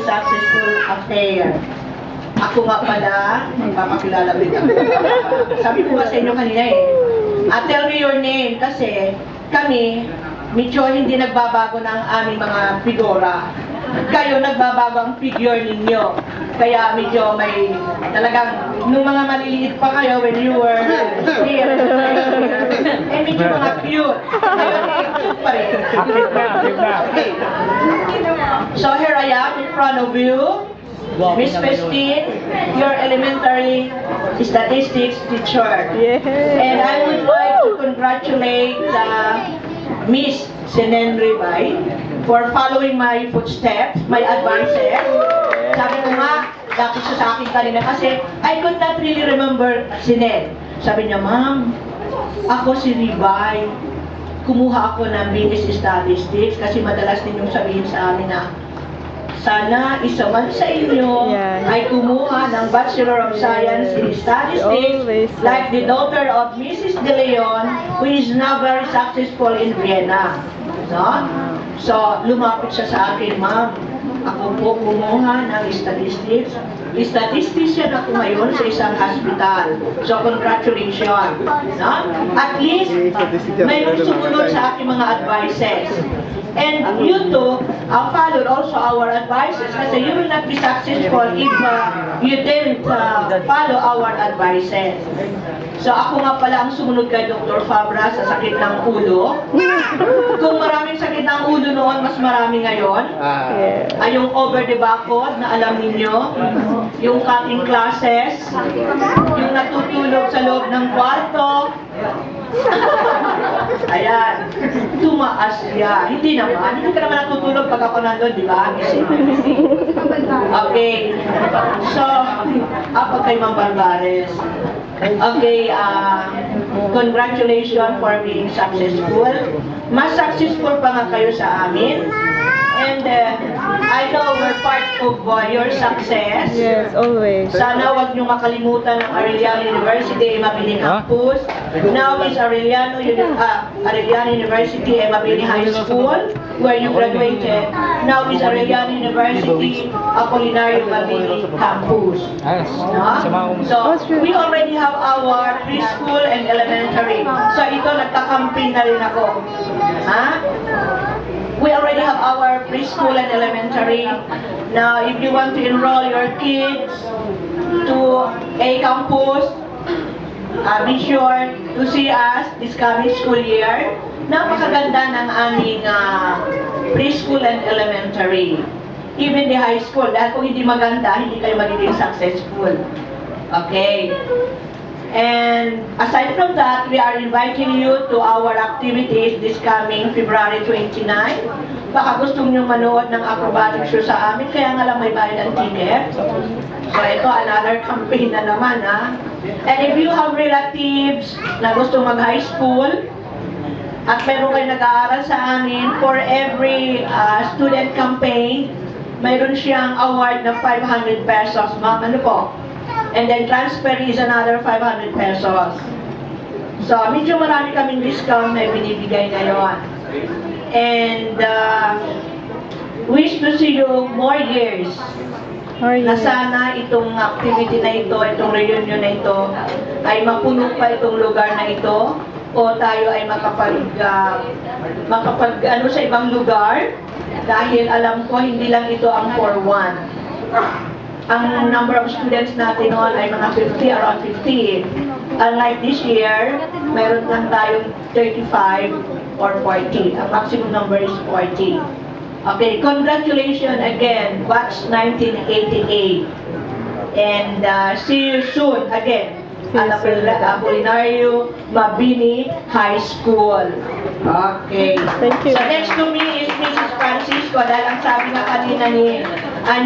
successful affair. Ako nga pala, magpapakilala rin ako. Sabi ko nga sa inyo kanina tell me your name kasi kami, medyo hindi nagbabago ng aming mga figura. Kayo nagbabago ang figure ninyo. Kaya medyo may talagang, nung mga maliliit pa kayo when you were here, medyo mga cute. Ngayon, cute pa rin. Okay. So here I am in front of you. Miss Christine, your elementary statistics teacher. And I would like to congratulate Miss Senen Ribay for following my footsteps, my advances. Sabi ko nga, dapat siya sa akin kanina kasi I could not really remember Senen. Sabi niya, Ma'am, ako si Ribay. Kumuha ako ng business statistics kasi madalas ninyong sabihin sa amin na sana isa man sa inyo ay kumuha ng Bachelor of Science in Statistics like the daughter of Mrs. De Leon who is now very successful in Vienna. No? So, lumapit siya sa akin, Ma'am. Ako po kumuha ng statistics. Statistician ako ngayon sa isang hospital. So, congratulations. No? At least, mayroong sumunod sa aking mga advices. And you two followed also our advices kasi you will not be successful if you didn't follow our advices. So ako nga pala ang sumunod kay Dr. Fabra sa sakit ng ulo. Kung maraming sakit ng ulo noon, mas marami ngayon. Ay yung over the backboard na alam ninyo, yung cutting classes, yung natutulog sa loob ng kwarto. Ayan, tumaas siya. Hindi naman, hindi ka naman natutulog pag ako nandun, di ba? Okay, so, ako kay Ma'am Barbares. Okay, congratulations for being successful. Mas successful pa nga kayo sa amin. And I know we're part of your success. Yes, always. Sana wag niyo makalimutan ng Arellano University, Mabini Campus. Now is Arellano University, Mabini High School, where you graduated. Now is Arellano University, Apolinario Mabini Campus. No? So, we already have our preschool and elementary. So, ito, nagkakampin na rin ako. Ha? We already have our preschool and elementary. Now, if you want to enroll your kids to a campus, be sure to see us this coming school year. Napakaganda ng aming preschool and elementary. Even the high school. Dahil kung hindi maganda, hindi kayo magiging successful. Okay. And aside from that, we are inviting you to our activities this coming February 29. Baka gusto nyo manood ng acrobatic show sa amin, kaya nga lang may bayad ng ticket. So ito, another campaign na naman, ha? And if you have relatives na gusto mag-high school, at meron kayo nag-aaral sa amin, for every student campaign, mayroon siyang award na 500 pesos. Ma'am, ano po? And then transfer is another 500 pesos. So, medyo marami kaming discount na binibigay ngayon. And wish to see you more years. Na sana itong activity na ito, itong reunion na ito, ay mapuno pa itong lugar na ito, o tayo ay makapag sa ibang lugar, dahil alam ko hindi lang ito ang 4-1. Ang number of students natin noon ay mga 50, around 50. Unlike this year, mayroon lang tayong 35 or 40. Ang maximum number is 40. Okay, congratulations again, batch 1988. And see you soon again at Apolinario Mabini High School. Okay. Thank you. So next to me is Mrs. Francisco, dahil ang sabi nga kanina ni Angie,